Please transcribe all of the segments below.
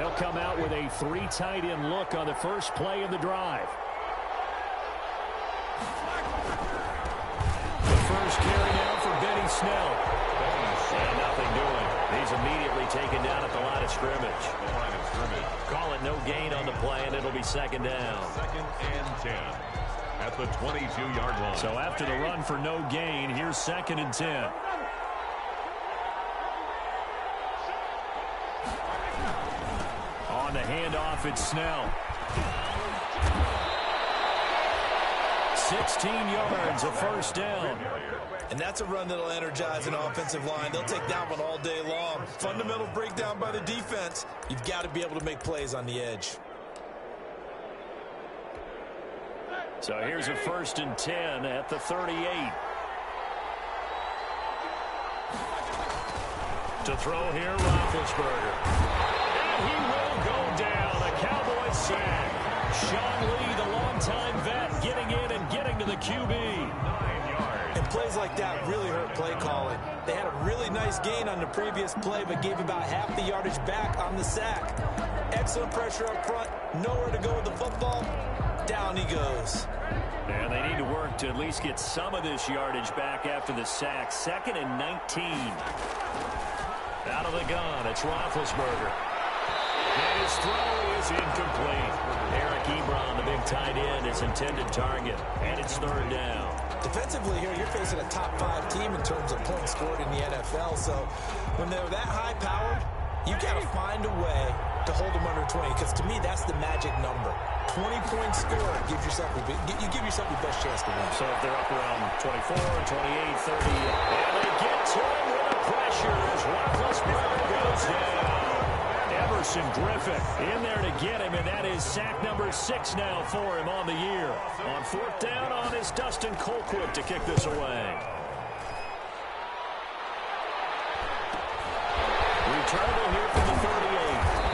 They'll come out with a 3 tight end look on the first play of the drive. The first carry now for Benny Snell. And nothing doing. He's immediately taken down at the line of scrimmage. Call it no gain on the play, and it'll be second down. 2nd and 10 at the 22-yard line. So after the run for no gain, here's 2nd and 10. On the handoff, it's Snell. 16 yards, a first down. And that's a run that'll energize an offensive line. They'll take that one all day long. Fundamental breakdown by the defense. You've got to be able to make plays on the edge. So here's a 1st and 10 at the 38. To throw here, Roethlisberger. And he will go down. A Cowboys sack. Sean Lee, the longtime vet, getting in and getting to the QB. 9 yards. And plays like that really hurt play calling. They had a really nice gain on the previous play, but gave about half the yardage back on the sack. Excellent pressure up front. Nowhere to go with the football. Down he goes. And they need to work to at least get some of this yardage back after the sack. 2nd and 19. Out of the gun, it's Roethlisberger. And his throw is incomplete. Eric Ebron, the big tight end, is intended target. And it's 3rd down. Defensively here, you're facing a top 5 team in terms of points scored in the NFL. So when they're that high-powered, you got to find a way to hold them under 20. Because to me, that's the magic number. 20 points scored gives yourself you give yourself your best chance to win. So if they're up around 24, 28, 30, and they get to him with the pressure as Roethlisberger goes down. Everson Griffith in there to get him, and that is sack number 6 now for him on the year. On 4th down on is Dustin Colquitt to kick this away. Returnable here from the 38.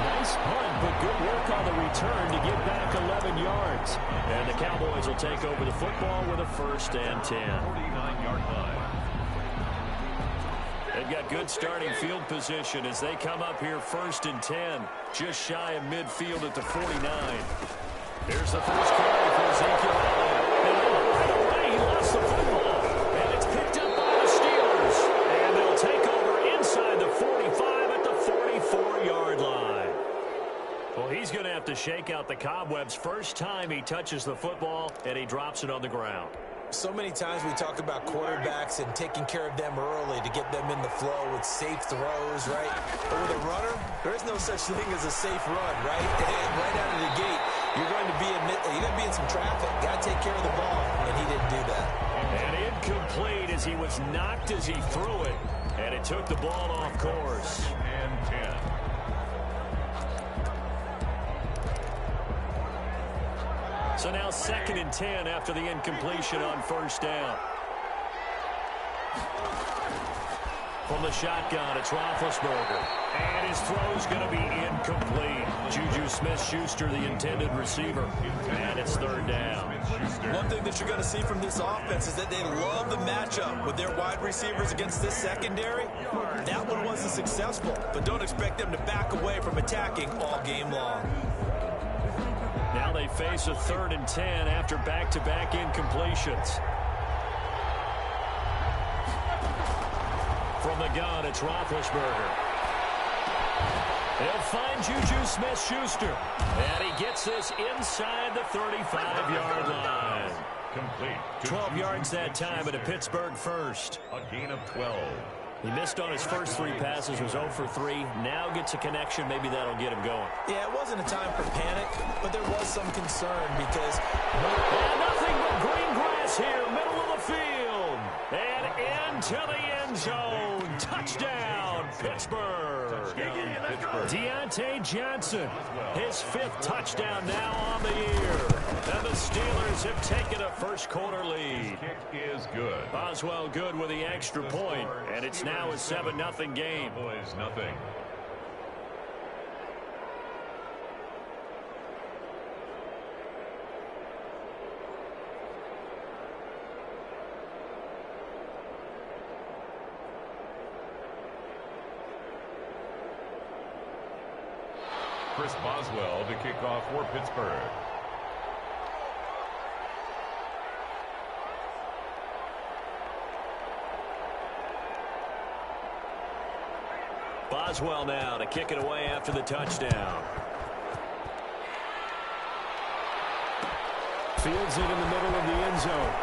Nice punt, but good work on the return to get back 11 yards. And the Cowboys will take over the football with a 1st and 10. 49-yard line. They've got good starting field position as they come up here 1st and 10, just shy of midfield at the 49. Here's the first carry for Ezekiel Elliott. And right away, he lost the football. And it's picked up by the Steelers. And they'll take over inside the 45 at the 44-yard line. Well, he's going to have to shake out the cobwebs. First time he touches the football, and he drops it on the ground. So many times we talk about quarterbacks and taking care of them early to get them in the flow with safe throws, right? But with a runner, there is no such thing as a safe run, right? And right out of the gate, you're going to be in some traffic. Got to take care of the ball, and he didn't do that. And incomplete as he was knocked as he threw it, and it took the ball off course. And 10. So now 2nd and 10 after the incompletion on 1st down. From the shotgun, it's Roethlisberger. And his throw's going to be incomplete. Juju Smith-Schuster, the intended receiver. And it's 3rd down. One thing that you're going to see from this offense is that they love the matchup with their wide receivers against this secondary. That one wasn't successful, but don't expect them to back away from attacking all game long. Now they face a 3rd and 10 after back-to-back incompletions. From the gun, it's Roethlisberger. He'll find Juju Smith-Schuster. And he gets this inside the 35-yard line. Complete. 12 yards that time and a Pittsburgh first. A gain of 12. He missed on his first 3 passes, was 0 for 3. Now gets a connection. Maybe that'll get him going. Yeah, it wasn't a time for panic, but there was some concern because... And nothing but green grass here, middle of the field. And into the end zone. Touchdown, Pittsburgh. Deontay Johnson, his 5th touchdown now on the year. And the Steelers have taken a first-quarter lead. Kick is good. Boswell good with the extra point, and it's now a 7-0 game. Boys, nothing. Chris Boswell to kick off for Pittsburgh. Boswell now to kick it away after the touchdown. Fields it in the middle of the end zone.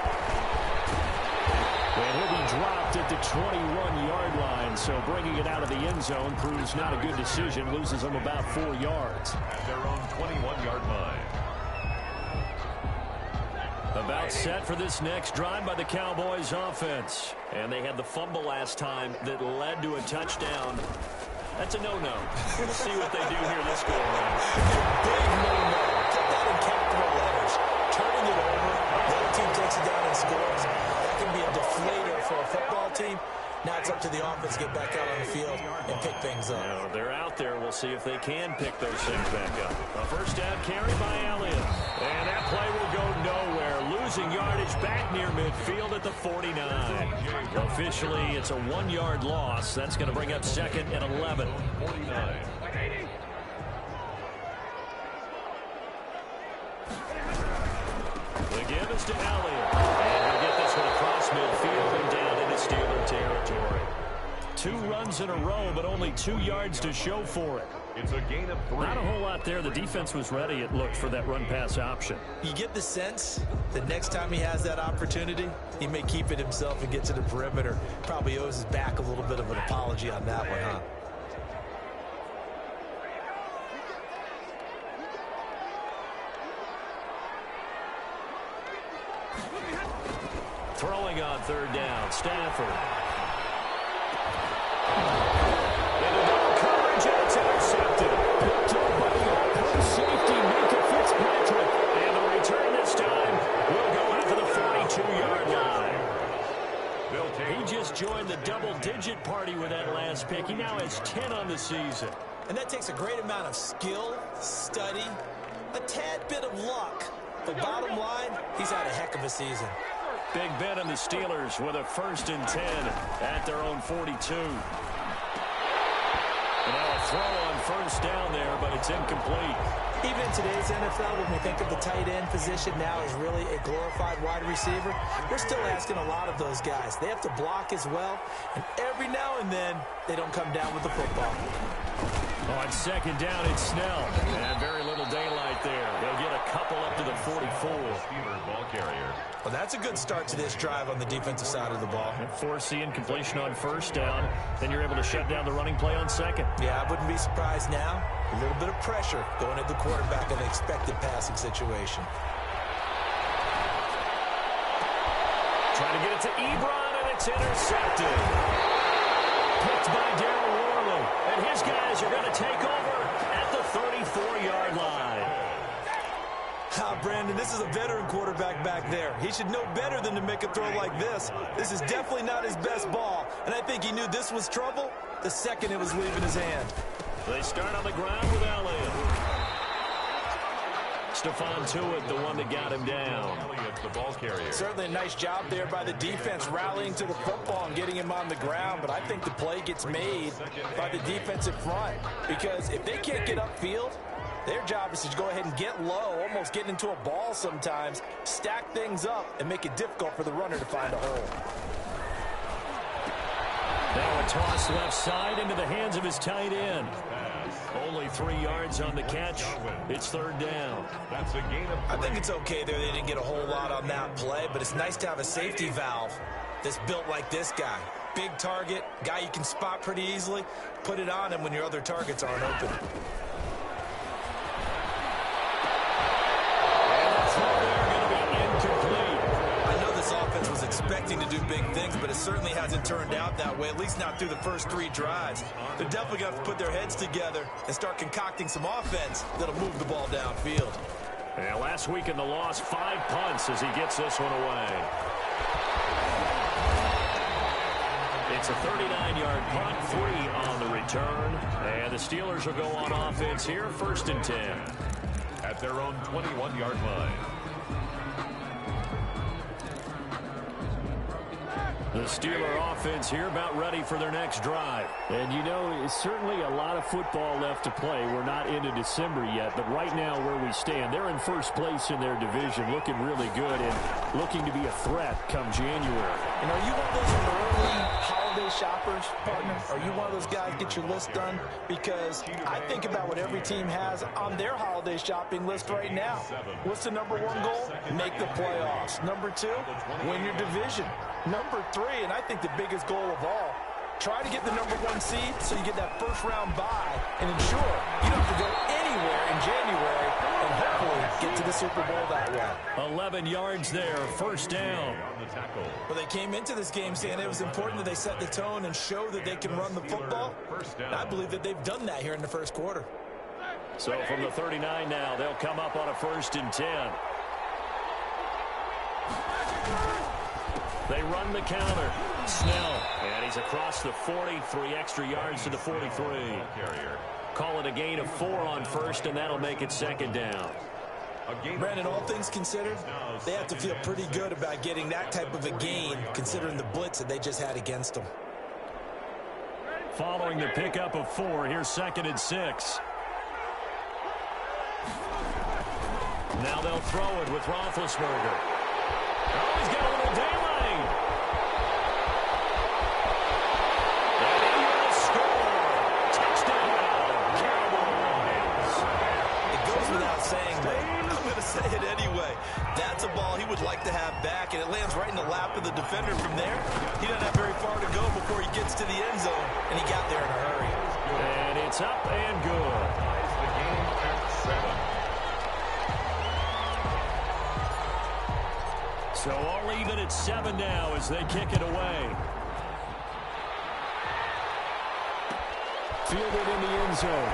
And he'll be dropped at the 21-yard line, so bringing it out of the end zone proves not a good decision. Loses them about 4 yards. At their own 21-yard line. About set for this next drive by the Cowboys offense. And they had the fumble last time that led to a touchdown. That's a no-no. We'll see what they do here this go around. Big no-no. Put that in capital letters. Turning it over. The other team takes it down and scores. That can be a deflator for a football team. Now it's up to the offense to get back out on the field and pick things up. Now, they're out there. We'll see if they can pick those things back up. A first down carry by Elliott. And that play will go nowhere. Losing yardage back near midfield at the 49. Officially, it's a 1-yard loss. That's going to bring up second and 11. 49. The give is to Elliott. And he'll get this one across midfield and down into Steeler territory. 2 runs in a row, but only 2 yards to show for it. It's a gain of 3. Not a whole lot there. The defense was ready, it looked, for that run-pass option. You get the sense that next time he has that opportunity, he may keep it himself and get to the perimeter. Probably owes his back a little bit of an apology on that one, huh? Throwing on third down, Stafford. Into double coverage, and it's intercepted. Picked up by the all-pro safety, Micah Fitzpatrick. And the return this time will go out to the 42-yard line. He just joined the double-digit party with that last pick. He now has 10 on the season. And that takes a great amount of skill, study, a tad bit of luck. But bottom line, he's had a heck of a season. Big Ben and the Steelers with a 1st and 10 at their own 42. And now a throw on first down there, but it's incomplete. Even in today's NFL, when we think of the tight end position now as really a glorified wide receiver, we're still asking a lot of those guys. They have to block as well, and every now and then, they don't come down with the football. On second down, it's Snell. And very little daylight there. They'll get a couple up to the 44. Steelers ball carrier. Well, that's a good start to this drive on the defensive side of the ball. And force the incompletion on first down. Then you're able to shut down the running play on second. Yeah, I wouldn't be surprised now. A little bit of pressure going at the quarterback in an expected passing situation. Trying to get it to Ebron, and it's intercepted. Picked by Darryl Worley. And his guys are going to take over at the 34-yard line. Brandon, this is a veteran quarterback back there. He should know better than to make a throw like this. This is definitely not his best ball, and I think he knew this was trouble the second it was leaving his hand. They start on the ground with Elliott. Stephon Tuitt, the one that got him down. Elliott's the ball carrier. Certainly a nice job there by the defense rallying to the football and getting him on the ground, but I think the play gets made by the defensive front because if they can't get upfield, their job is to go ahead and get low, almost getting into a ball sometimes, stack things up, and make it difficult for the runner to find a hole. Now a toss left side into the hands of his tight end. Only 3 yards on the catch. It's third down. That's a gain of 3. I think it's okay there. They didn't get a whole lot on that play, but it's nice to have a safety valve that's built like this guy. Big target, guy you can spot pretty easily. Put it on him when your other targets aren't open. Offense was expecting to do big things, but it certainly hasn't turned out that way, at least not through the first 3 drives. They're definitely going to have to put their heads together and start concocting some offense that'll move the ball downfield. And last week in the loss, 5 punts as he gets this one away. It's a 39-yard punt, 3 on the return. And the Steelers will go on offense here, 1st and 10. At their own 21-yard line. The Steeler offense here about ready for their next drive. And, you know, it's certainly a lot of football left to play. We're not into December yet, but right now where we stand, they're in first place in their division, looking really good and looking to be a threat come January. And are you one of those early holiday shoppers, partner? Are you one of those guys get your list done? Because I think about what every team has on their holiday shopping list right now. What's the number one goal? Make the playoffs. Number two, win your division. Number three, and I think the biggest goal of all, try to get the number one seed so you get that first round bye and ensure you don't have to go anywhere in January and hopefully get to the Super Bowl that way. 11 yards there, first down. Well, they came into this game saying it was important that they set the tone and show that they can run the football. And I believe that they've done that here in the first quarter. So from the 39 now, they'll come up on a 1st and 10. They run the counter. Snell, and he's across the 40, 3 extra yards to the 43. Call it a gain of 4 on first, and that'll make it 2nd down. Brandon, all things considered, they have to feel pretty good about getting that type of a gain, considering the blitz that they just had against them. Following the pickup of 4, here's 2nd and 6. Now they'll throw it with Roethlisberger. Oh, he's got a little daylight. And he will score. Touchdown, Cowboys. It goes without saying, but I'm going to say it anyway. That's a ball he would like to have back, and it lands right in the lap of the defender from there. He doesn't have very far to go before he gets to the end zone, and he got there in a hurry. And it's up and good. The game at 7. So all even at 7 now as they kick it away. Fielded in the end zone.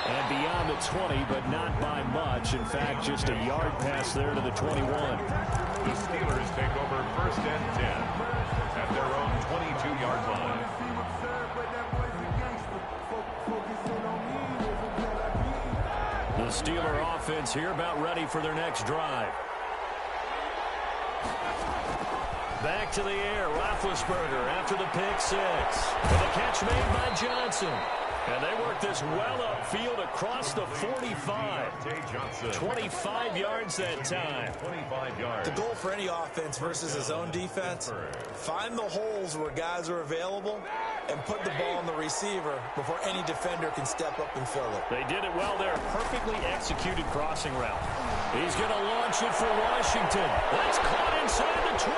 And beyond the 20, but not by much. In fact, just a yard pass there to the 21. The Steelers take over 1st and 10 at their own 22-yard line. The Steeler offense here about ready for their next drive. Back to the air, Roethlisberger after the pick 6. And the catch made by Johnson. And they work this well upfield across the 45. 25 yards that time. 25 yards. The goal for any offense versus his own defense, find the holes where guys are available and put the ball on the receiver before any defender can step up and fill it. They did it well there. Perfectly executed crossing route. He's going to launch it for Washington. That's caught inside the 20.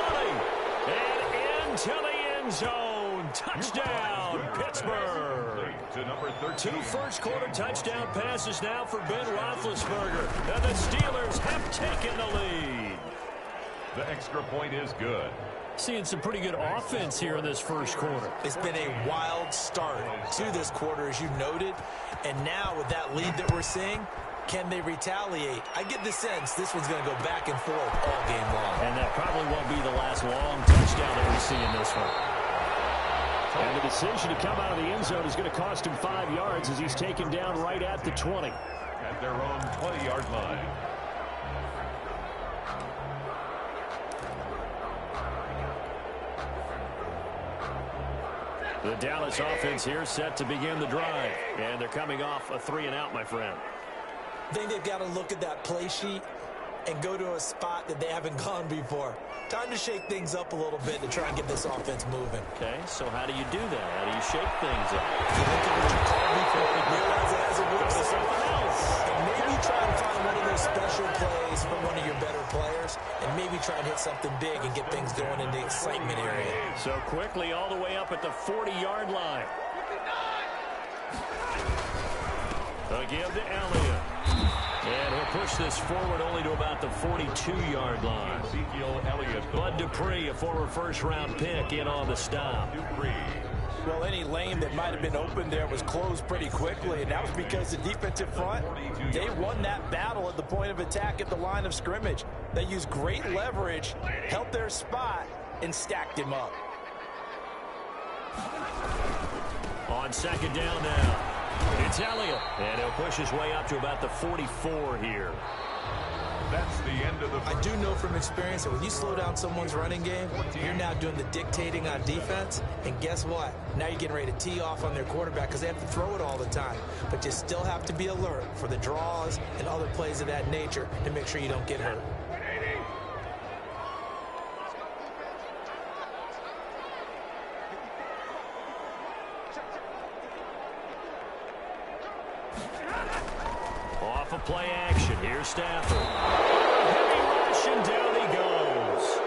And into the end zone. Touchdown, Pittsburgh. To number 13. 2 first-quarter touchdown passes now for Ben Roethlisberger. And the Steelers have taken the lead. The extra point is good. Seeing some pretty good offense here in this first quarter. It's been a wild start to this quarter, as you noted. And now with that lead that we're seeing, can they retaliate? I get the sense this one's going to go back and forth all game long. And that probably won't be the last long touchdown that we see in this one. And the decision to come out of the end zone is going to cost him 5 yards as he's taken down right at the 20. At their own 20-yard line. The Dallas offense here set to begin the drive. And they're coming off a 3-and-out, my friend. I think they've got to look at that play sheet and go to a spot that they haven't gone before. Time to shake things up a little bit to try and get this offense moving. Okay, so how do you do that? How do you shake things up? You look at what you called before and realize it hasn't worked for someone else. And maybe try and find one of those special plays from one of your better players and maybe try and hit something big and get things going in the excitement area. So quickly all the way up at the 40-yard line. A give to Elliott. And he'll push this forward only to about the 42-yard line. Ezekiel Elliott. Bud Dupree, a former first-round pick, in on the stop. Well, any lane that might have been open there was closed pretty quickly, and that was because the defensive front, they won that battle at the point of attack at the line of scrimmage. They used great leverage, held their spot, and stacked him up. On 2nd down now. It's Elliott, and he'll push his way up to about the 44 here. That's the end of the first. I do know from experience that when you slow down someone's running game, you're now doing the dictating on defense. And guess what? Now you're getting ready to tee off on their quarterback because they have to throw it all the time. But you still have to be alert for the draws and other plays of that nature to make sure you don't get hurt. Off of play action. Here's Stafford. Heavy rush, and down he goes.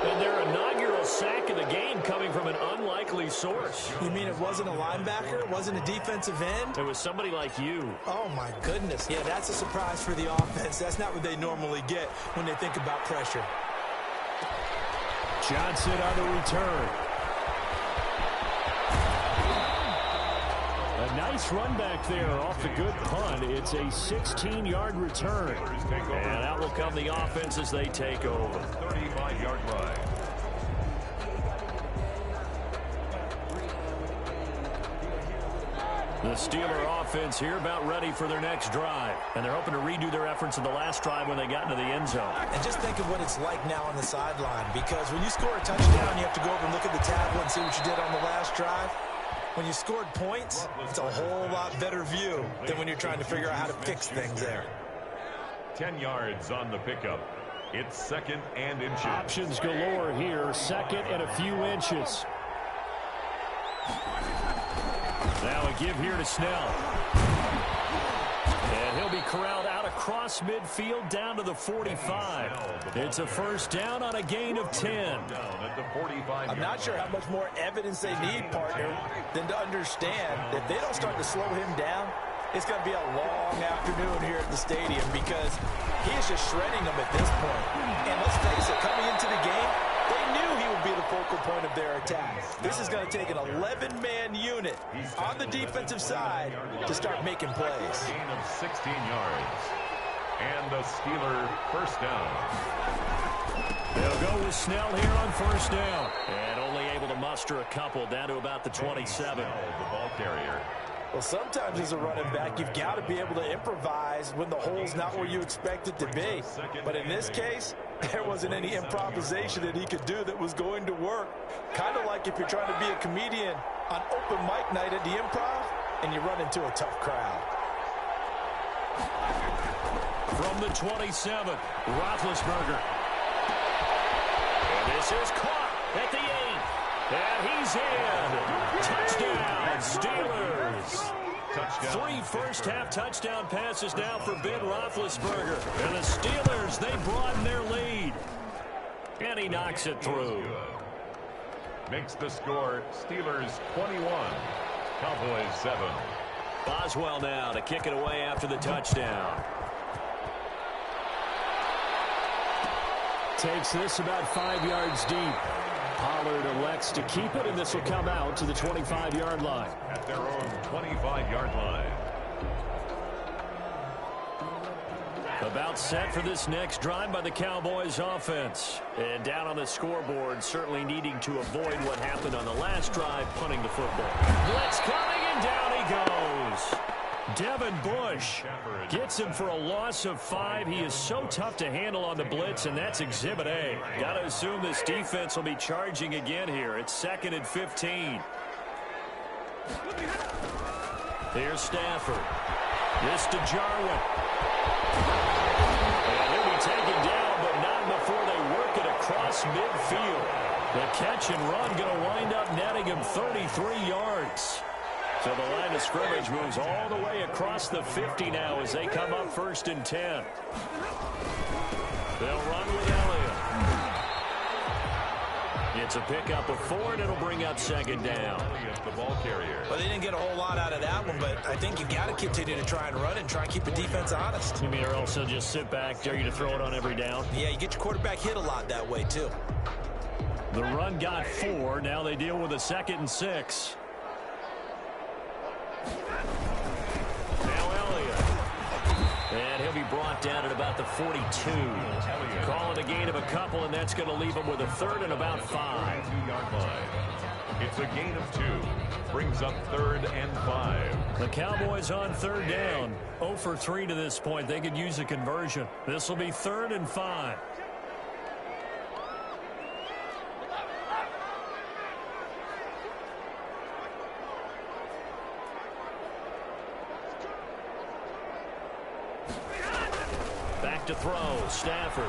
And their inaugural sack of the game coming from an unlikely source. You mean it wasn't a linebacker? It wasn't a defensive end? It was somebody like you. Oh, my goodness. Yeah, that's a surprise for the offense. That's not what they normally get when they think about pressure. Johnson on the return. A nice run back there off the good punt. It's a 16-yard return. And out will come the offense as they take over. 35-yard line. The Steeler offense here about ready for their next drive. And they're hoping to redo their efforts in the last drive when they got into the end zone. And just think of what it's like now on the sideline, because when you score a touchdown, you have to go over and look at the tablet and see what you did on the last drive. When you scored points, it's a whole lot better view than when you're trying to figure out how to fix things there. 10 yards on the pickup. It's 2nd and inches. Options galore here. 2nd and a few inches. Now a give here to Snell. And he'll be corralled out across midfield down to the 45. It's a first down on a gain of 10. I'm not sure how much more evidence they need, partner, than to understand that if they don't start to slow him down, it's going to be a long afternoon here at the stadium because he is just shredding them at this point. And let's face it, coming into the game, they knew he would be the focal point of their attack. This is going to take an 11-man unit on the defensive side to start making plays. Gain of 16 yards. And the Steeler first down. They'll go with Snell here on first down. And only able to muster a couple down to about the 27. The ball carrier. Well, sometimes as a running back, you've got to be able to improvise when the hole's not where you expect it to be. But in this case, there wasn't any improvisation that he could do that was going to work. Kind of like if you're trying to be a comedian on open mic night at the Improv and you run into a tough crowd. From the 27, Roethlisberger. And this is caught at the 8. And he's in. Touchdown, Steelers. Touchdown. 3 first-half touchdown passes now for Ben Roethlisberger. And the Steelers, they broaden their lead. And he knocks it through. Makes the score Steelers 21, Cowboys 7. Boswell now to kick it away after the touchdown. Takes this about 5 yards deep. Pollard elects to keep it, and this will come out to the 25-yard line. At their own 25-yard line. About set for this next drive by the Cowboys offense. And down on the scoreboard, certainly needing to avoid what happened on the last drive, punting the football. Blitz coming, and down he goes. Devin Bush gets him for a loss of 5. He is so tough to handle on the blitz, and that's Exhibit A. Got to assume this defense will be charging again here. It's 2nd and 15. Here's Stafford. This to Jarwin. And he'll be taken down, but not before they work it across midfield. The catch and run going to wind up netting him 33 yards. So the line of scrimmage moves all the way across the 50 now as they come up 1st and 10. They'll run with Elliott. It's a pickup of 4, and it'll bring up 2nd down. The ball carrier. Well, they didn't get a whole lot out of that one, but I think you got to continue to try and run and try and keep the defense honest. You mean or else they'll just sit back, dare you to throw it on every down? Yeah, you get your quarterback hit a lot that way, too. The run got 4. Now they deal with a 2nd and 6. Now Elliott. And he'll be brought down at about the 42. Call it a gain of a couple, and that's going to leave him with a 3rd and about 5. 2-yard line. It's It's a gain of 2. Brings up 3rd and 5. The Cowboys on 3rd down. 0 for 3 to this point. They could use a conversion. This will be 3rd and 5. Back to throw. Stafford.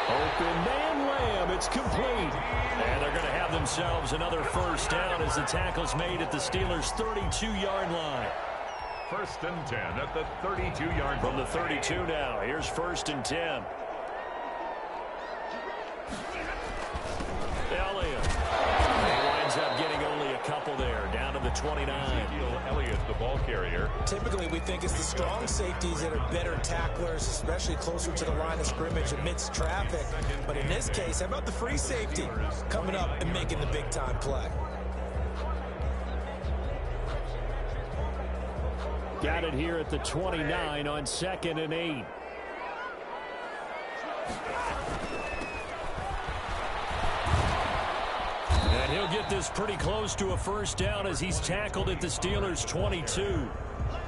Open man Lamb. It's complete. And they're going to have themselves another first down as the tackle's made at the Steelers' 32-yard line. 1st and 10 at the 32-yard line. From the 32 now. Here's 1st and 10. Elliott. He winds up getting only a couple there. Down to the 29. Elliott, the ball carrier. Typically, we think it's the strong safeties that are better tacklers, especially closer to the line of scrimmage amidst traffic. But in this case, how about the free safety coming up and making the big-time play? Got it here at the 29 on 2nd and 8. And he'll get this pretty close to a first down as he's tackled at the Steelers' 22.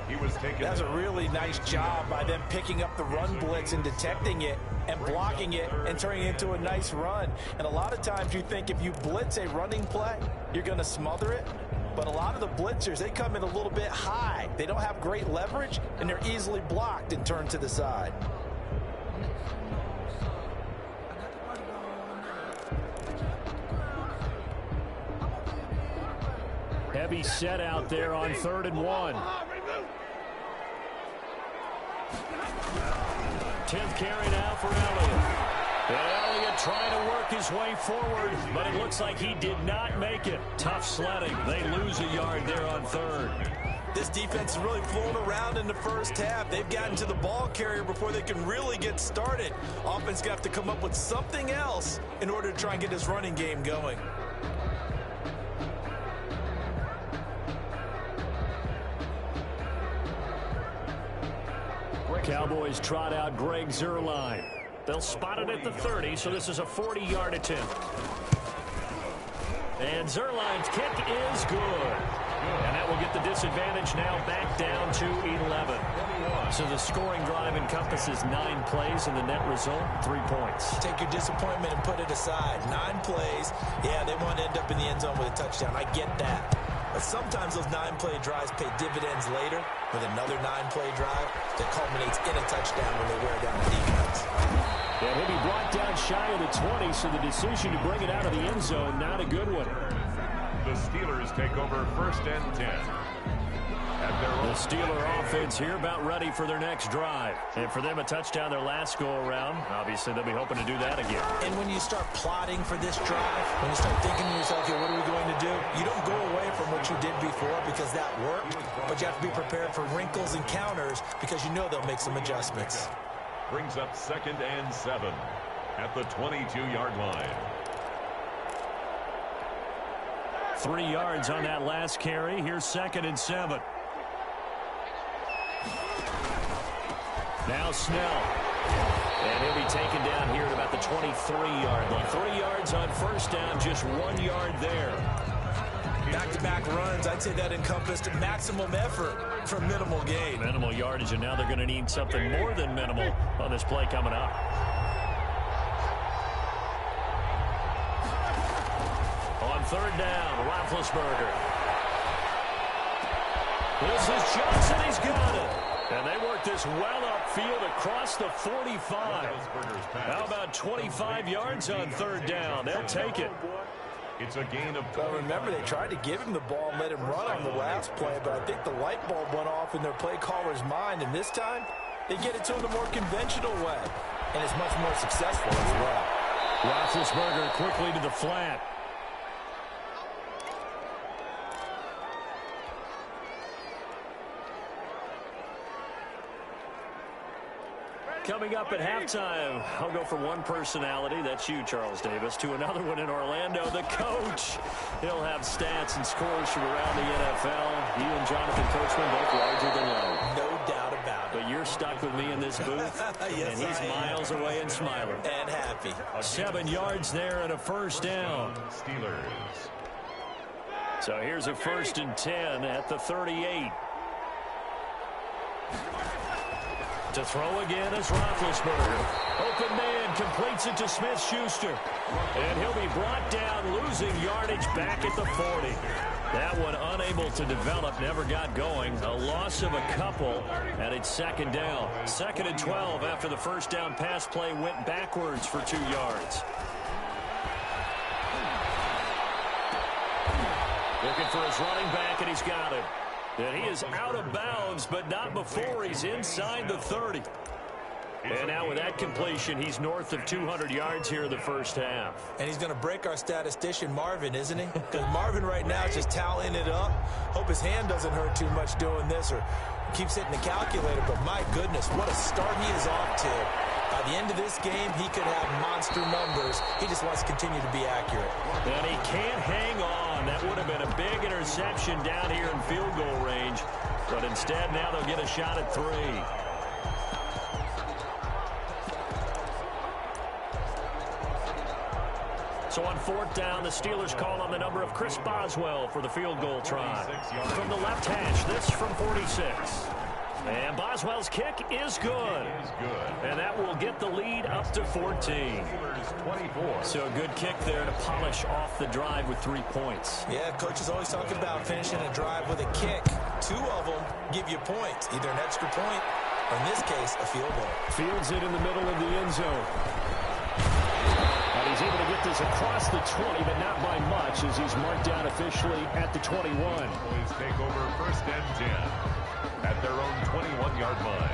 He was taken. That's a really nice job by them picking up the run blitz and detecting it and blocking it and turning it into a nice run. And a lot of times you think if you blitz a running play, you're going to smother it. But a lot of the blitzers, they come in a little bit high. They don't have great leverage, and they're easily blocked and turned to the side. Heavy set out there on 3rd and 1. 10th carry now for Elliott. Elliott trying to work his way forward, but it looks like he did not make it. Tough sledding. They lose a yard there on 3rd. This defense is really flown around in the first half. They've gotten to the ball carrier before they can really get started. Offense got to come up with something else in order to try and get this running game going. Cowboys trot out Greg Zuerlein. They'll spot it at the 30, so this is a 40-yard attempt. And Zuerlein's kick is good. And that will get the disadvantage now back down to 11. So the scoring drive encompasses 9 plays, and the net result, 3 points. Take your disappointment and put it aside. 9 plays. Yeah, they want to end up in the end zone with a touchdown. I get that. But sometimes those 9-play drives pay dividends later with another 9-play drive that culminates in a touchdown when they wear down the defense. And he'll be brought down shy of the 20, so the decision to bring it out of the end zone, not a good one. The Steelers take over 1st and 10. The Steeler offense here about ready for their next drive. And for them, a touchdown their last go-around. Obviously, they'll be hoping to do that again. And when you start plotting for this drive, when you start thinking to yourself, okay, what are we going to do? You don't go away from what you did before because that worked, but you have to be prepared for wrinkles and counters because you know they'll make some adjustments. Brings up 2nd and 7 at the 22-yard line. 3 yards on that last carry. Here's 2nd and 7. Now Snell. And he'll be taken down here at about the 23-yard line. 3 yards on first down, just 1 yard there. Back-to-back runs, I'd say that encompassed maximum effort for minimal gain. Minimal yardage, and now they're going to need something more than minimal on this play coming up. On 3rd down, Roethlisberger. This is Johnson, he's got it. And they work this well upfield across the 45. How about 25 yards on 3rd down? They'll take it. It's a gain of 12. Well, remember, they tried to give him the ball and let him run on the last play, but I think the light bulb went off in their play caller's mind, and this time, they get it to him the more conventional way, and it's much more successful as well. Roethlisberger quickly to the flat. Coming up at halftime, I'll go from one personality, that's you, Charles Davis, to another one in Orlando, the coach. He'll have stats and scores from around the NFL. You and Jonathan Coachman both larger than life. No doubt about it. But you're stuck with me in this booth, Yes, and he's miles away and smiling. And happy. 7 yards there and a first down. Steelers. So here's a 1st and 10 at the 38. To throw again is Roethlisberger. Open man completes it to Smith-Schuster. And he'll be brought down, losing yardage back at the 40. That one unable to develop, never got going. A loss of a couple, and it's 2nd down. 2nd and 12 after the first down pass play went backwards for 2 yards. Looking for his running back, and he's got it. And he is out of bounds, but not before he's inside the 30. And now with that completion, he's north of 200 yards here in the first half. And he's going to break our statistician, Marvin, isn't he? Because Marvin right now is just tallying it up. Hope his hand doesn't hurt too much doing this or keeps hitting the calculator. But my goodness, what a start he is off to. By the end of this game, he could have monster numbers. He just wants to continue to be accurate. And he can't hang on. That would have been a big interception down here in field goal range. But instead, now they'll get a shot at 3. So on 4th down, the Steelers call on the number of Chris Boswell for the field goal try. From the left hash, this from 46. And Boswell's kick is good. And that will get the lead up to 14. So a good kick there to polish off the drive with 3 points. Yeah, coaches always talk about finishing a drive with a kick. 2 of them give you points, either an extra point or, in this case, a field goal. Fields it in the middle of the end zone. And he's able to get this across the 20, but not by much as he's marked down officially at the 21. Boys take over 1st and 10 at their own 21-yard line.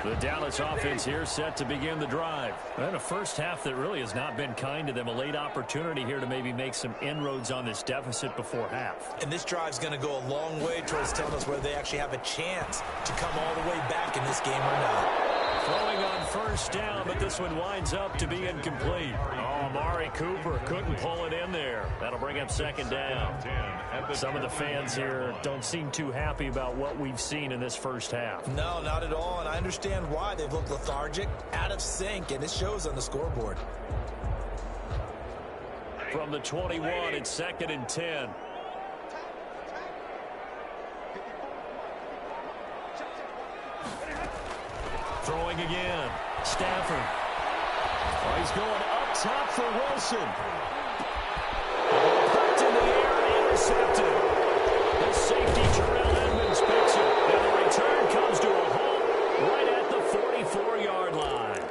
The Dallas offense here set to begin the drive. And a first half that really has not been kind to them. A late opportunity here to maybe make some inroads on this deficit before half. And this drive's going to go a long way towards telling us whether they actually have a chance to come all the way back in this game or not. Throwing on 1st down, but this one winds up to be incomplete. Oh, Amari Cooper couldn't pull it in there. That'll bring up 2nd down. Some of the fans here don't seem too happy about what we've seen in this first half. No, not at all, and I understand why. They've looked lethargic, out of sync, and it shows on the scoreboard. From the 21, it's 2nd and 10. Throwing again. Stafford. Oh, he's going up top for Wilson. Popped in the air and intercepted. The safety, Terrell Edmonds, picks it. And the return comes to a halt right at the 44-yard line.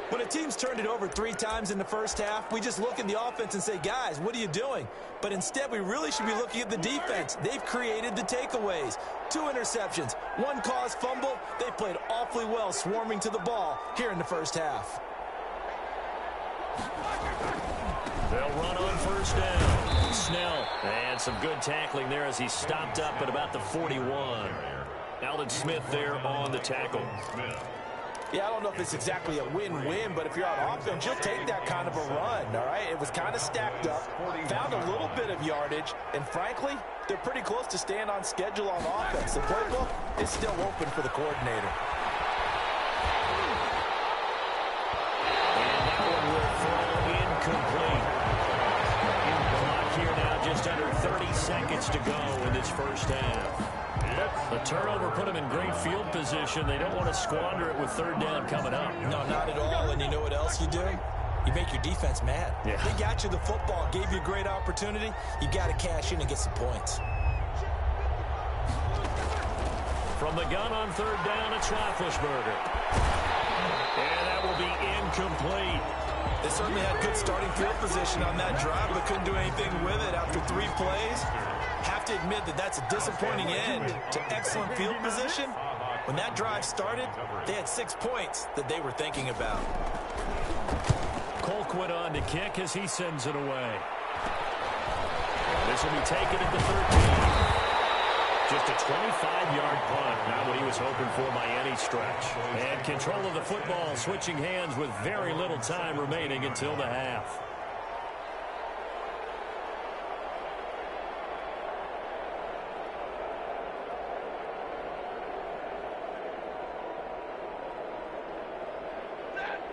When a team's turned it over 3 times in the first half, we just look at the offense and say, guys, what are you doing? But instead, we really should be looking at the defense. They've created the takeaways. 2 interceptions, 1 caused fumble. They played awfully well swarming to the ball here in the first half. They'll run on 1st down. Snell. And some good tackling there as he stopped up at about the 41. Alden Smith there on the tackle. Yeah, I don't know if it's exactly a win-win, but if you're on offense, you'll take that kind of a run, all right? It was kind of stacked up, found a little bit of yardage, and frankly, they're pretty close to staying on schedule on offense. The playbook is still open for the coordinator. And that one will fall incomplete. The clock here now just under 30 seconds to go in this first half. The turnover put them in great field position. They don't want to squander it with 3rd down coming up. No, not at all. And you know what else you do? You make your defense mad. Yeah. They got you the football, gave you a great opportunity. You got to cash in and get some points. From the gun on 3rd down, it's Roethlisberger. And that will be incomplete. They certainly had good starting field position on that drive, but couldn't do anything with it after 3 plays. Have to admit that that's a disappointing end to excellent field position. When that drive started, they had 6 points that they were thinking about. Colquitt on to kick as he sends it away. This will be taken at the 13. Just a 25-yard punt, not what he was hoping for by any stretch. And control of the football switching hands with very little time remaining until the half.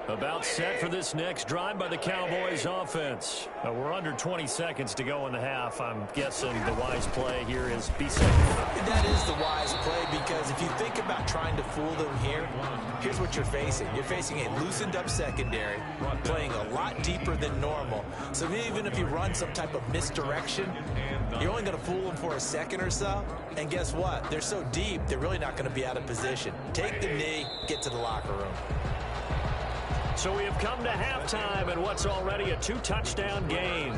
About set for this next drive by the Cowboys offense. We're under 20 seconds to go in the half. I'm guessing the wise play here is be safe. That is the wise play, because if you think about trying to fool them here, here's what you're facing. You're facing a loosened up secondary, playing a lot deeper than normal. So even if you run some type of misdirection, you're only going to fool them for a second or so. And guess what? They're so deep, they're really not going to be out of position. Take the knee, get to the locker room. So we have come to halftime in what's already a 2-touchdown game.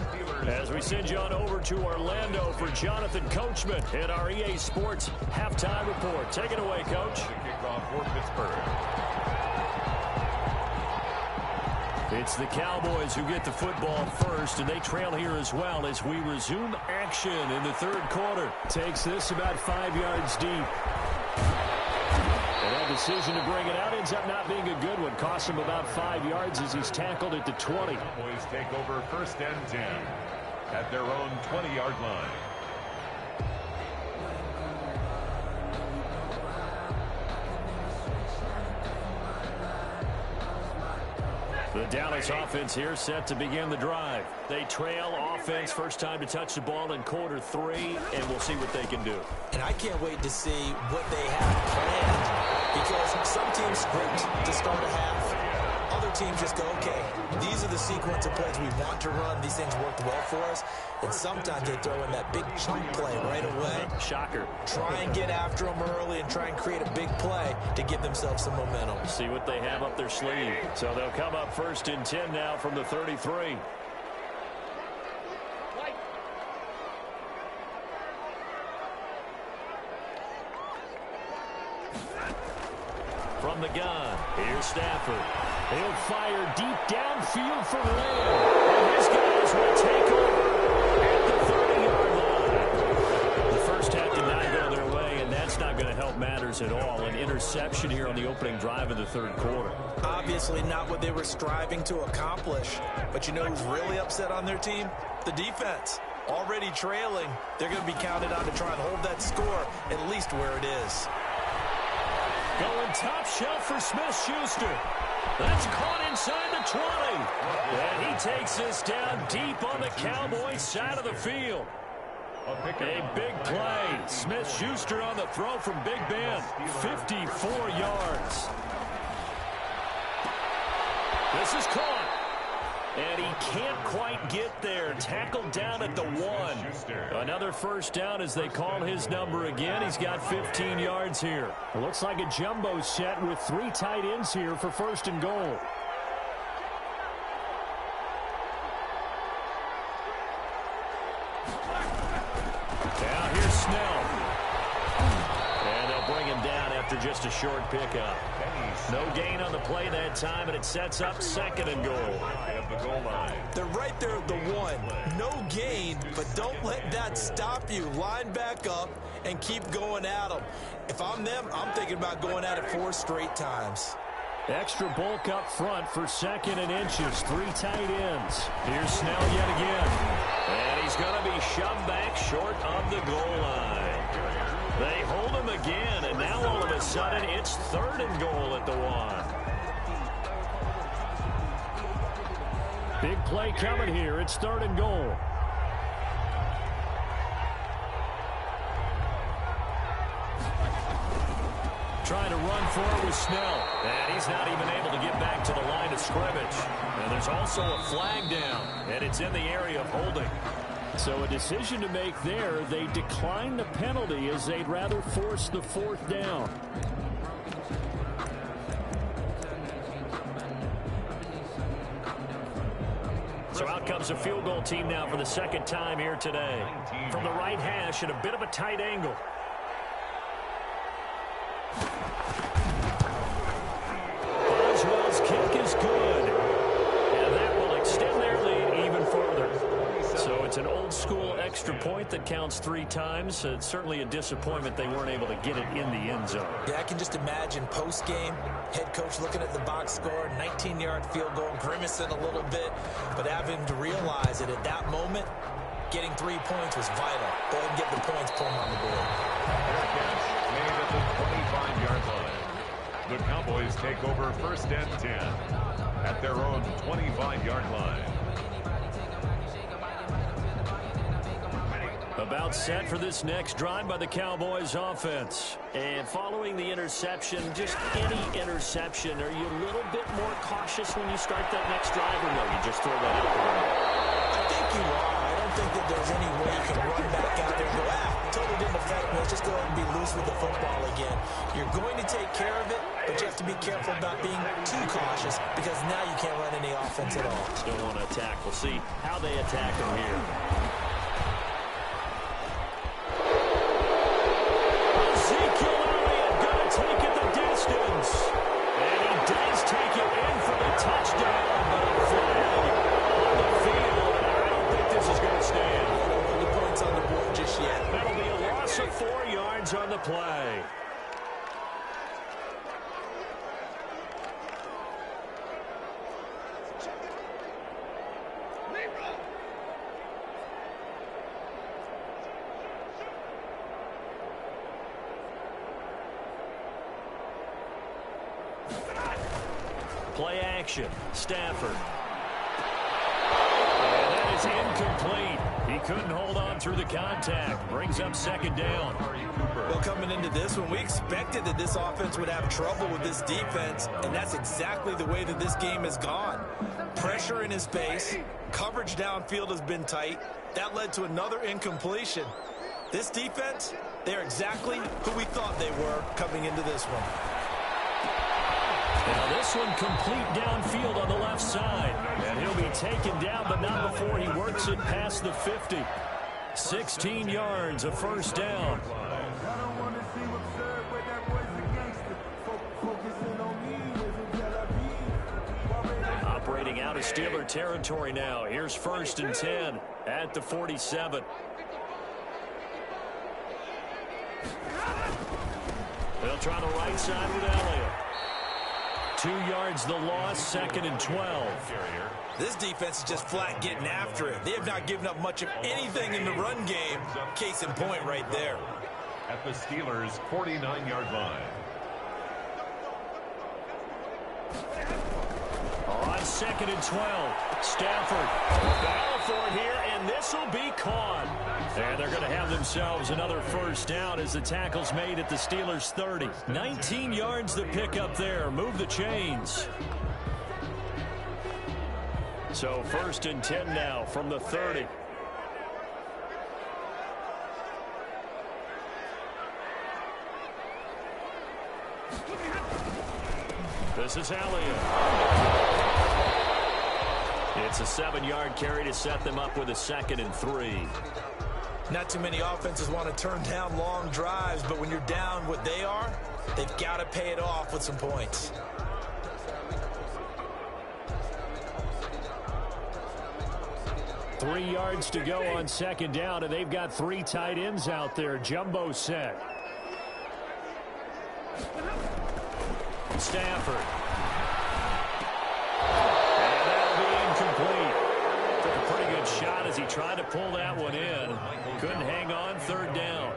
As we send you on over to Orlando for Jonathan Coachman in our EA Sports Halftime Report. Take it away, Coach. Kickoff for Pittsburgh. It's the Cowboys who get the football first, and they trail here as well as we resume action in the third quarter. Takes this about 5 yards deep. And that decision to bring it out ends up not being a good one. Costs him about 5 yards as he's tackled at the 20. Cowboys take over first and 10 at their own 20-yard line. The Dallas offense here set to begin the drive. They trail offense, first time to touch the ball in quarter 3, and we'll see what they can do. And I can't wait to see what they have planned, because some teams script to start a half. Other teams just go, okay, these are the sequence of plays we want to run. These things worked well for us. And sometimes they throw in that big chunk play right away. Shocker. Try and get after them early and try and create a big play to give themselves some momentum. See what they have up their sleeve. So they'll come up first and 10 now from the 33. From the gun, here's Stafford. He'll fire deep downfield for Lamb. And his guys will take over at the 30-yard line. The first half did not go their way, and that's not going to help matters at all. An interception here on the opening drive of the third quarter. Obviously not what they were striving to accomplish. But you know who's really upset on their team? The defense. Already trailing, they're going to be counted on to try and hold that score at least where it is. Going top shelf for Smith-Schuster. That's caught inside the 20. And he takes this down deep on the Cowboys side of the field. A big play. Smith-Schuster on the throw from Big Ben. 54 yards. This is caught. And he can't quite get there. Tackled down at the 1. Another first down as they call his number again. He's got 15 yards here. It looks like a jumbo set with 3 tight ends here for first and goal. Now here's Snell. And they'll bring him down after just a short pickup. No gain on the play that time, and it sets up second and goal. At the goal line. They're right there at the 1. No gain, but don't let that stop you. Line back up and keep going at them. If I'm them, I'm thinking about going at it 4 straight times. Extra bulk up front for second and inches. 3 tight ends. Here's Snell yet again. And he's going to be shoved back short of the goal line. They hold him again, and now all of a sudden it's third and goal at the 1. Big play coming here. It's third and goal. Trying to run for it with Snell. And he's not even able to get back to the line of scrimmage. And there's also a flag down, and it's in the area of holding. So a decision to make there. They decline the penalty as they'd rather force the 4th down. So out comes a field goal team now for the second time here today. From the right hash at a bit of a tight angle. Boswell's kick is good. And that will extend their lead even further. So it's an old-school extra point that counts 3 times. It's certainly a disappointment they weren't able to get it in the end zone. Yeah, I can just imagine post-game, head coach looking at the box score, 19-yard field goal, grimacing a little bit, but having to realize that at that moment, getting 3 points was vital. Go ahead and get the points, put them on the board. Their catch made at the 25-yard line. The Cowboys take over first and 10 at their own 25-yard line. About set for this next drive by the Cowboys offense. And following the interception, just any interception, are you a little bit more cautious when you start that next drive, or no, you just throw that out the window? I think you are. I don't think that there's any way you can run back out there and go, totally didn't affect me. Let's just go ahead and be loose with the football again. You're going to take care of it, but you have to be careful about being too cautious because now you can't run any offense at all. Still want to attack. We'll see how they attack them here. On the play. Play action. Stafford. And that is incomplete. He couldn't hold on through the contact. Brings up second down. Well, coming into this one, we expected that this offense would have trouble with this defense, and that's exactly the way that this game has gone. Pressure in his face, coverage downfield has been tight. That led to another incompletion. This defense, they're exactly who we thought they were coming into this one. Now this one complete downfield on the left side. And he'll be taken down, but not before he works it past the 50. 16 yards, a first down. Operating out of Steeler territory now. Here's 1st and 10 at the 47. They'll try the right side with Elliott. 2 yards the loss, 2nd and 12. This defense is just flat getting after it. They have not given up much of anything in the run game. Case in point right there. At the Steelers' 49-yard line. On 2nd and 12, Stafford. Battle for it here, and this will be caught. And they're going to have themselves another first down as the tackle's made at the Steelers' 30. 19 yards to pick up there. Move the chains. So 1st and 10 now from the 30. This is Elliott. It's a 7-yard carry to set them up with a 2nd and 3. Not too many offenses want to turn down long drives, but when you're down what they are, they've got to pay it off with some points. Three yards to go on 2nd down, and they've got 3 tight ends out there. Jumbo set. Stafford. And that'll be incomplete. Took a pretty good shot as he tried to pull that one in. Couldn't hang on, 3rd down.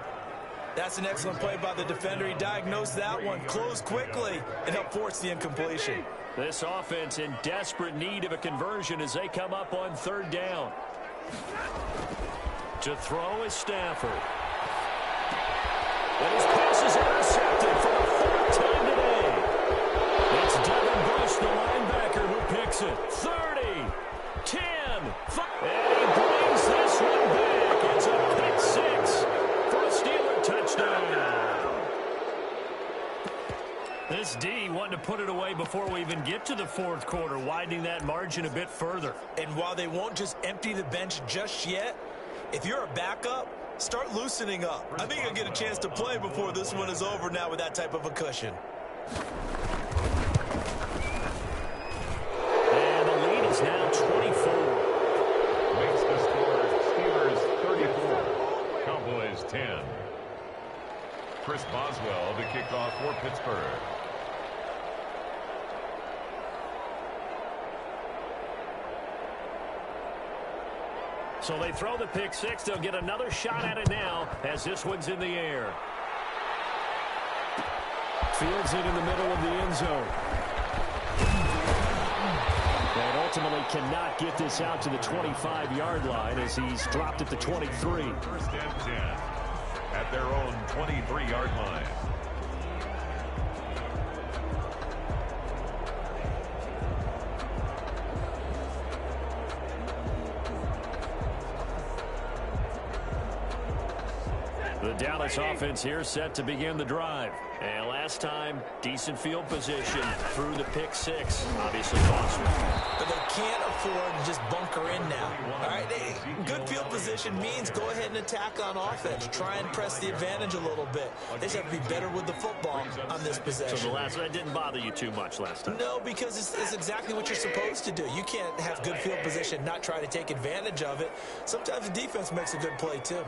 That's an excellent play by the defender. He diagnosed that one, closed quickly, and helped force the incompletion. This offense in desperate need of a conversion as they come up on 3rd down. To throw is Stafford. And his pass is intercepted for the 3rd time today. It's Devin Bush, the linebacker, who picks it. 30, 10, 5. And he brings this one back. It's a pick 6 for a Steeler touchdown. This D wanting to put it away before we even get to the 4th quarter, widening that margin a bit further. And while they won't just empty the bench just yet, if you're a backup, start loosening up. I think you'll get a chance to play before this one is over now with that type of a cushion. And the lead is now 24. Makes the score Steelers 34, Cowboys 10. Chris Boswell to kick off for Pittsburgh. So they throw the pick 6. They'll get another shot at it now as this one's in the air. Fields it in the middle of the end zone. ultimately cannot get this out to the 25-yard line as he's dropped at the 23. First and 10 at their own 23-yard line. The Dallas offense here set to begin the drive. And last time, decent field position through the pick six. Obviously cost them. But they can't afford to just bunker in now. All right, good field position means go ahead and attack on offense. Try and press the advantage a little bit. They just have to be better with the football on this possession. So the last one didn't bother you too much last time? No, because it's exactly what you're supposed to do. You can't have good field position, not try to take advantage of it. Sometimes the defense makes a good play, too.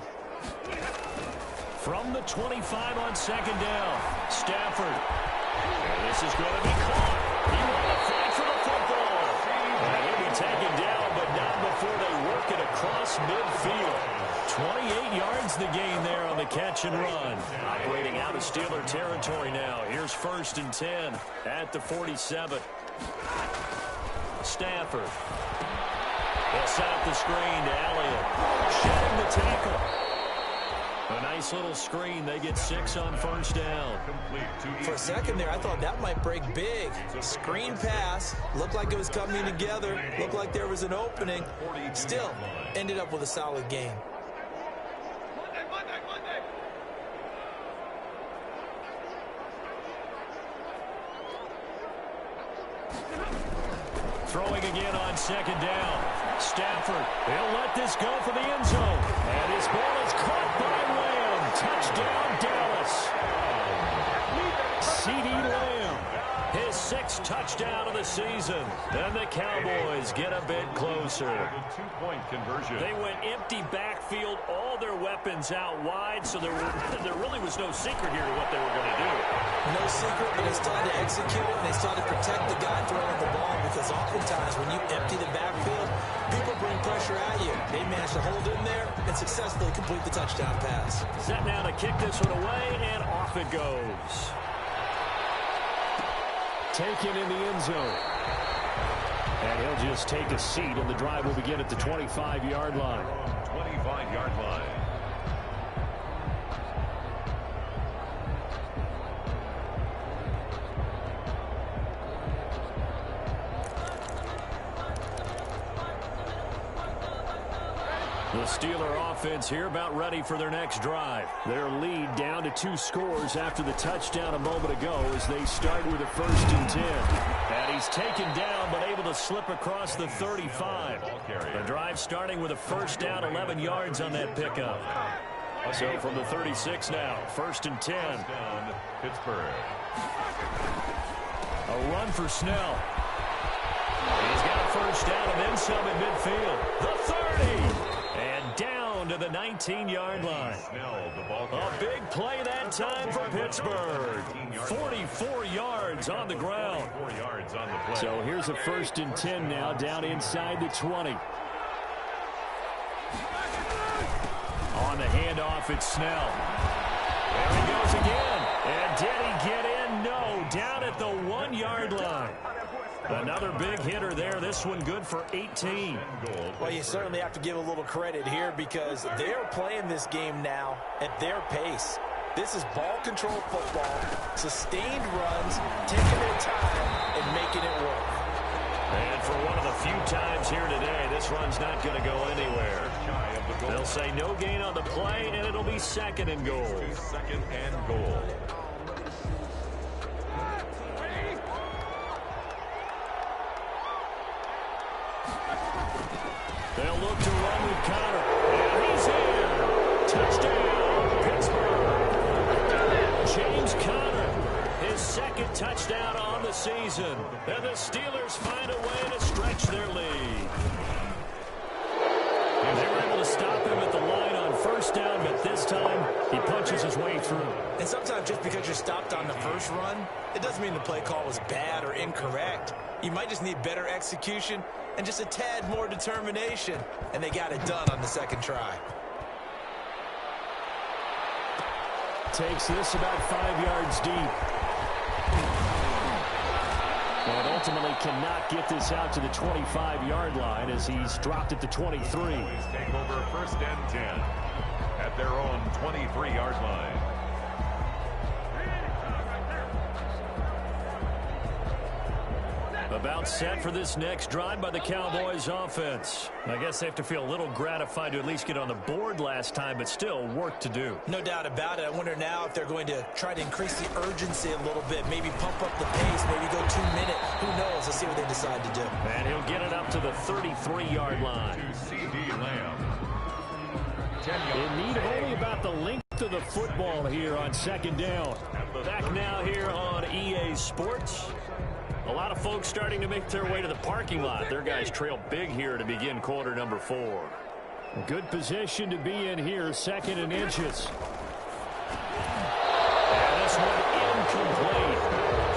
From the 25 on second down, Stafford. And this is going to be caught. He won the fight for the football. And he'll be taken down, but not before they work it across midfield. 28 yards the gain there on the catch and run. Operating out of Steeler territory now. Here's first and 10 at the 47. Stafford. They'll set up the screen to Elliott. Shedding the tackle. A nice little screen. They get 6 on first down. For a second there, I thought that might break big. Screen pass. Looked like it was coming together. Looked like there was an opening. Still, ended up with a solid gain. Throwing again on second down. Stafford, they'll let this go for the end zone. And his ball is caught by Lamb. Touchdown, Dallas. C.D. Lamb, his 6th touchdown of the season. And the Cowboys get a bit closer. Two-point conversion. They went empty backfield, all their weapons out wide, so there really was no secret here to what they were going to do. No secret, but they started to execute it, and they started to protect the guy throwing the ball, because oftentimes when you empty the backfield, people bring pressure at you. They managed to hold in there and successfully complete the touchdown pass. Set now to kick this one away, and off it goes. Taken in the end zone. And he'll just take a seat, and the drive will begin at the 25-yard line. 25-yard line. The Steeler offense here about ready for their next drive. Their lead down to 2 scores after the touchdown a moment ago as they start with a first and 10. And he's taken down but able to slip across the 35. The drive starting with a first down, 11 yards on that pickup. So from the 36 now, first and 10. Pittsburgh. A run for Snell. He's got a first down and then some at midfield. The 30. And down to the 19-yard line. A big play that time for Pittsburgh. 44 yards on the ground. So here's a first and 10 now down inside the 20. On the handoff, it's Snell. There he goes again. And did he get in? No. Down at the 1-yard line. Another big hitter there. This one good for 18. Well, you certainly have to give a little credit here because they're playing this game now at their pace. This is ball control football, sustained runs, taking their time and making it work. And for one of the few times here today, this run's not going to go anywhere. They'll say no gain on the play, and it'll be second and goal. Second and goal. They'll look to run with Connor. And he's in. Touchdown, Pittsburgh. James Conner, his 2nd touchdown on the season. And the Steelers find a way to stretch their lead. And they were able to stop him at the line on first down, but this time he punches his way through. And sometimes just because you're stopped on the first run, it doesn't mean the play call was bad or incorrect. You might just need better execution and just a tad more determination. And they got it done on the 2nd try. Takes this about 5 yards deep. And ultimately cannot get this out to the 25-yard line as he's dropped it to 23. Cowboys take over 1st and 10 at their own 23-yard line. About set for this next drive by the Cowboys offense. I guess they have to feel a little gratified to at least get on the board last time, but still work to do. No doubt about it. I wonder now if they're going to try to increase the urgency a little bit, maybe pump up the pace, maybe go 2 minute. Who knows? Let's see what they decide to do. And he'll get it up to the 33-yard line. To C.D. Lamb. In need of only about the length of the football here on 2nd down. Back now here on EA Sports. A lot of folks starting to make their way to the parking lot. Their guys trail big here to begin quarter number 4. Good position to be in here, 2nd and inches. And this one incomplete.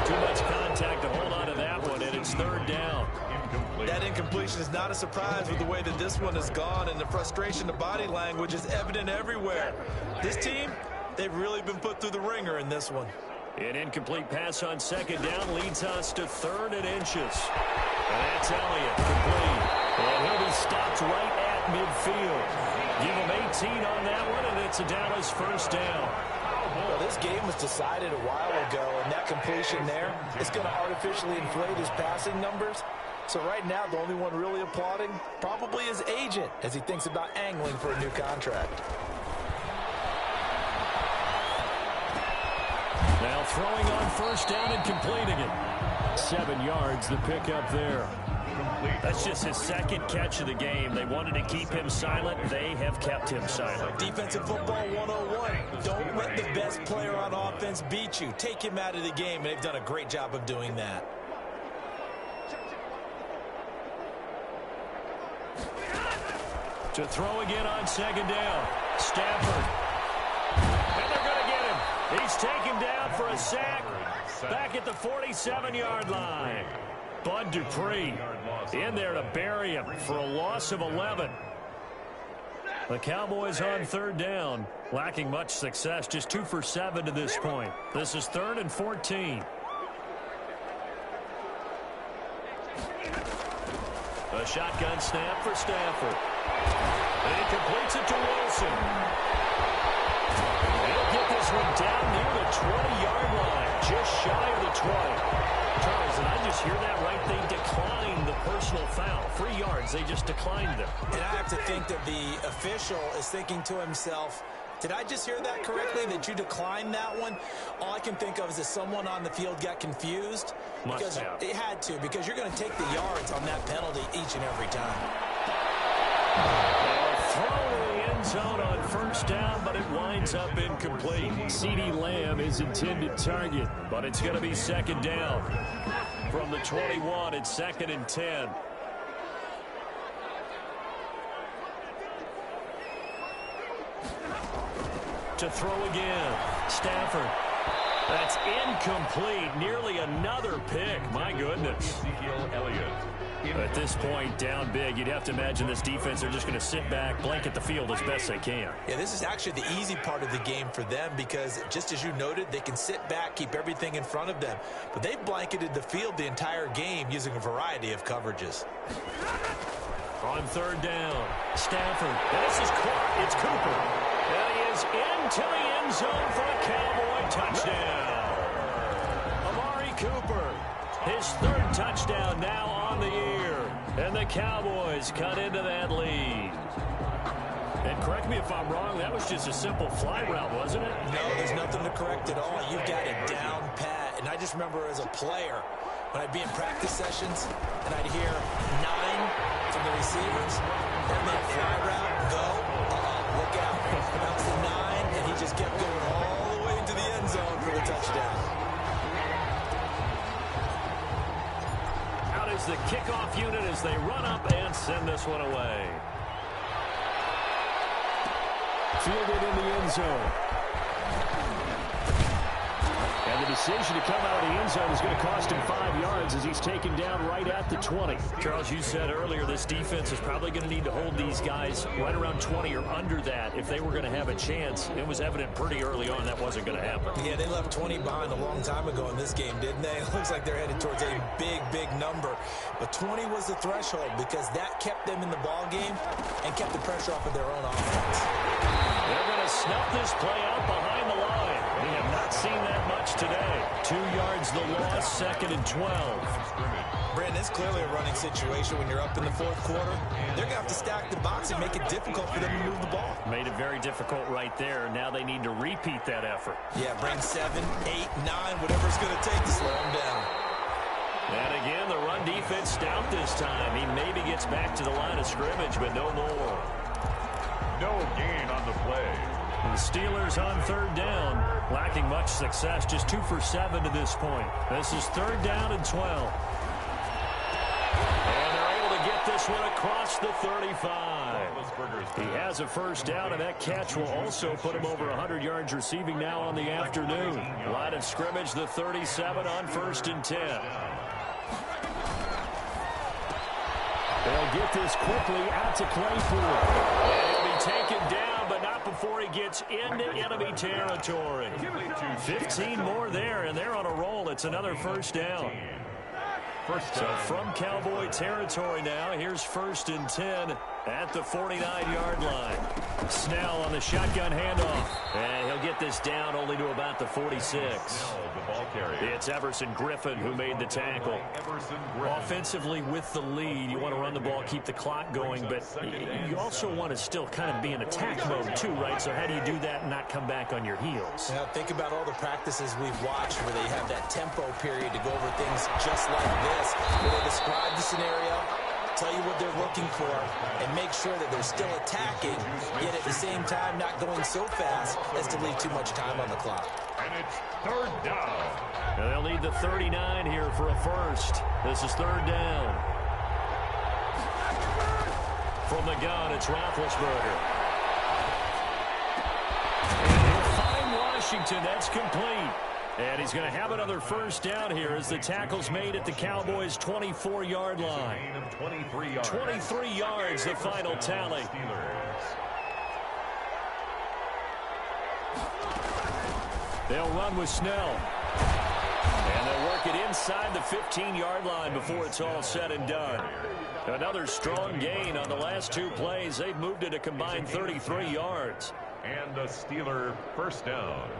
Too much contact to hold on to that one, and it's 3rd down. Incomplete. That incompletion is not a surprise with the way that this one has gone, and the frustration, the body language is evident everywhere. This team, they've really been put through the ringer in this one. An incomplete pass on 2nd down leads us to 3rd and inches. And that's Elliott, complete. And he'll be stopped right at midfield. Give him 18 on that one, and it's a Dallas 1st down. Well, this game was decided a while ago, and that completion there is going to artificially inflate his passing numbers. So right now, the only one really applauding probably his agent as he thinks about angling for a new contract. Now throwing on 1st down and completing it. 7 yards, the pickup there. That's just his 2nd catch of the game. They wanted to keep him silent. They have kept him silent. Defensive football 101. Don't let the best player on offense beat you. Take him out of the game, and they've done a great job of doing that. To throw again on 2nd down. Stafford. And they're going to get him. He's taken down for a sack. Back at the 47-yard line. Bud Dupree in there to bury him for a loss of 11. The Cowboys on 3rd down, lacking much success, just 2 for 7 to this point. This is 3rd and 14. A shotgun snap for Stafford. And he completes it to Wilson. He'll get this one down near the 20-yard line, just shy of the 20. Charles, and I just hear that right? They declined the personal foul. 3 yards, they just declined them. And I have to think that the official is thinking to himself, did I just hear that correctly, that you declined that one? All I can think of is that someone on the field got confused. Must have. It had to, because you're going to take the yards on that penalty each and every time. Throw to the end zone on 1st down, but it winds up incomplete. C.D. Lamb is intended target. But it's going to be 2nd down. From the 21, it's 2nd and 10. To throw again. Stafford. That's incomplete. Nearly another pick. My goodness. Ezekiel Elliott. At this point, down big, you'd have to imagine this defense, they're just going to sit back, blanket the field as best they can. Yeah, this is actually the easy part of the game for them because, just as you noted, they can sit back, keep everything in front of them. But they've blanketed the field the entire game using a variety of coverages. On 3rd down, Stafford. And this is caught. It's Cooper. And he is into the end zone for a Cowboy touchdown. Amari Cooper, his 3rd touchdown now on the year. And the Cowboys cut into that lead. And correct me if I'm wrong, that was just a simple fly route, wasn't it? No, there's nothing to correct at all. You've got it down pat. And I just remember as a player, when I'd be in practice sessions, and I'd hear 9 from the receivers, and then fly route, go, look out. That was the 9, and he just kept going all the way into the end zone for the touchdown. Out is the kickoff unit as they run up and send this one away. Fielded in the end zone. And the decision to come out of the end zone is going to cost him 5 yards as he's taken down right at the 20. Charles, you said earlier this defense is probably going to need to hold these guys right around 20 or under that if they were going to have a chance. It was evident pretty early on that wasn't going to happen. Yeah, they left 20 behind a long time ago in this game, didn't they? It looks like they're headed towards a big, big number. But 20 was the threshold because that kept them in the ball game and kept the pressure off of their own offense. They're going to snuff this play out behind the line. We have not seen that much today. 2 yards the loss, 2nd and 12. Brandon, it's clearly a running situation when you're up in the fourth quarter. They're going to have to stack the box and make it difficult for them to move the ball. Made it very difficult right there. Now they need to repeat that effort. Yeah, bring 7, 8, 9, whatever it's going to take to slow them down. And again, the run defense stout this time. He maybe gets back to the line of scrimmage, but no more. No gain on the play. The Steelers on 3rd down, lacking much success, just 2 for 7 to this point. This is 3rd down and 12. And they're able to get this one across the 35. He has a first down, and that catch will also put him over 100 yards receiving now on the afternoon. Line of scrimmage, the 37 on 1st and 10. They'll get this quickly out to Claypool. He'll be taken down, but not before he gets into enemy territory. 15 more there, and they're on a roll. It's another first down. So from Cowboy territory now, here's 1st and 10 at the 49-yard line. Snell on the shotgun handoff. And he'll get this down only to about the 46. It's Everson Griffin who made the tackle. Offensively with the lead, you want to run the ball, keep the clock going, but you also want to still kind of be in attack mode too, right? So how do you do that and not come back on your heels? Now think about all the practices we've watched where they have that tempo period to go over things just like this, where they describe the scenario, tell you what they're looking for, and make sure that they're still attacking, yet at the same time not going so fast as to leave too much time on the clock. And it's 3rd down. And they'll need the 39 here for a first. This is 3rd down. From the gun, it's Roethlisberger. And he'll find Washington. That's complete. And he's going to have another first down here as the tackle's made at the Cowboys' 24-yard line. 23 yards, the final tally. They'll run with Snell. And they'll work it inside the 15-yard line before it's all said and done. Another strong gain on the last 2 plays. They've moved it a combined 33 yards. And a Steeler first down.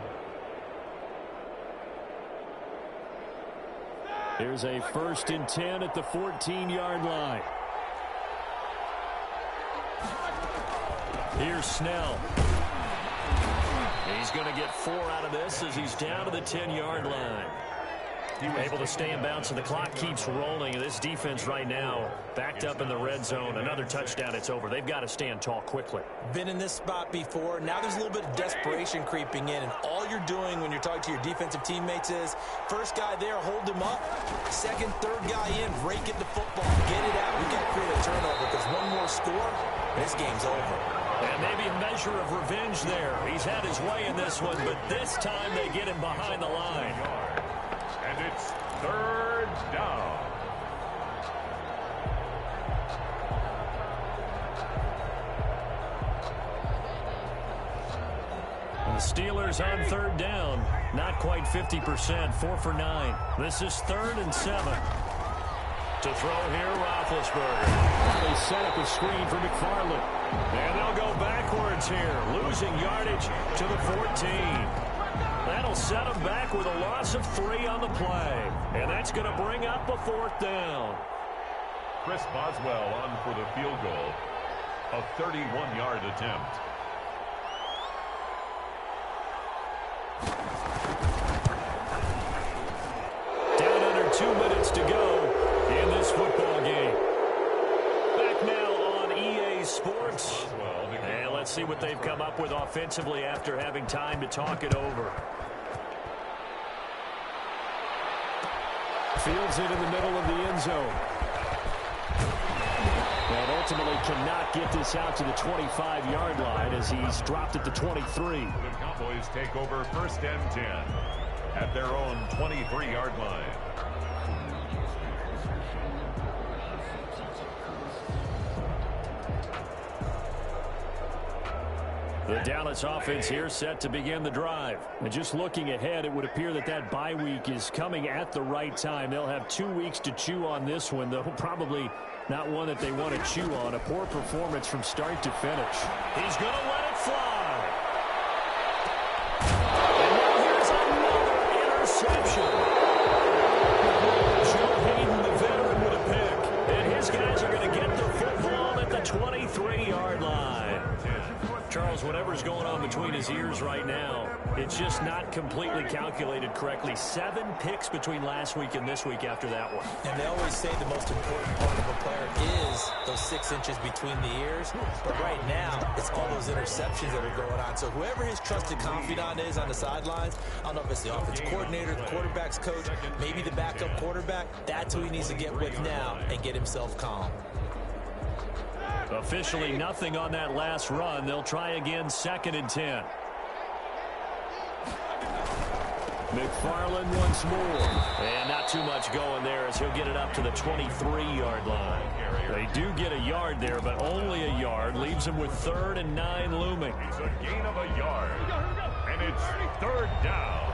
Here's a 1st and 10 at the 14-yard line. Here's Snell. He's going to get 4 out of this as he's down to the 10-yard line. Able to stay in bounds, and the clock keeps rolling. And this defense right now backed up in the red zone. Another touchdown, it's over. They've got to stand tall quickly. Been in this spot before. Now there's a little bit of desperation creeping in, and all you're doing when you're talking to your defensive teammates is first guy there, hold him up. Second, third guy in, rake at the football, get it out. We've got to create a turnover because one more score, and this game's over. And maybe a measure of revenge there. He's had his way in this one, but this time they get him behind the line. And it's 3rd down. The Steelers on 3rd down. Not quite 50%. 4 for 9. This is 3rd and 7. To throw here, Roethlisberger. They set up a screen for McFarland. And they'll go backwards here. Losing yardage to the 14. That'll set them back with a loss of 3 on the play. And that's going to bring up a 4th down. Chris Boswell on for the field goal. A 31-yard attempt. Down under 2 minutes to go in this football game. Back now on EA Sports. And let's see what they've come up with offensively after having time to talk it over. Fields it in the middle of the end zone. And ultimately cannot get this out to the 25-yard line as he's dropped at the 23. The Cowboys take over 1st and 10. at their own 23-yard line. The Dallas offense here set to begin the drive. And just looking ahead, it would appear that that bye week is coming at the right time. They'll have 2 weeks to chew on this one, though probably not one that they want to chew on. A poor performance from start to finish. He's going to let it fly. And now here's another interception. Joe Hayden, the veteran, with a pick. And his guys are going to get the football at the 23-yard line. Charles, whatever's going on between his ears right now, it's just not completely calculated correctly. 7 picks between last week and this week after that one. And they always say the most important part of a player is those 6 inches between the ears. But right now, it's all those interceptions that are going on. So whoever his trusted confidant is on the sidelines, I don't know if it's the offensive coordinator, the quarterback's coach, maybe the backup quarterback, that's who he needs to get with now and get himself calm. Officially nothing on that last run. They'll try again, 2nd and 10. McFarland once more. And not too much going there as he'll get it up to the 23-yard line. They do get a yard there, but only a yard. Leaves him with 3rd and 9 looming. It's a gain of a yard. And it's 3rd down.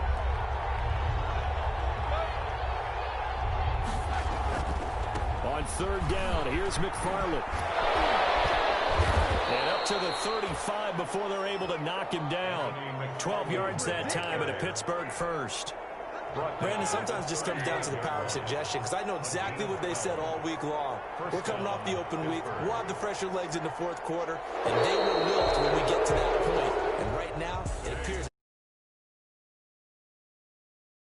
On 3rd down, here's McFarland. And up to the 35 before they're able to knock him down. 12 yards that time and a Pittsburgh first. Brandon, sometimes it just comes down to the power of suggestion, because I know exactly what they said all week long. We're coming off the open week. We'll have the fresher legs in the 4th quarter, and they will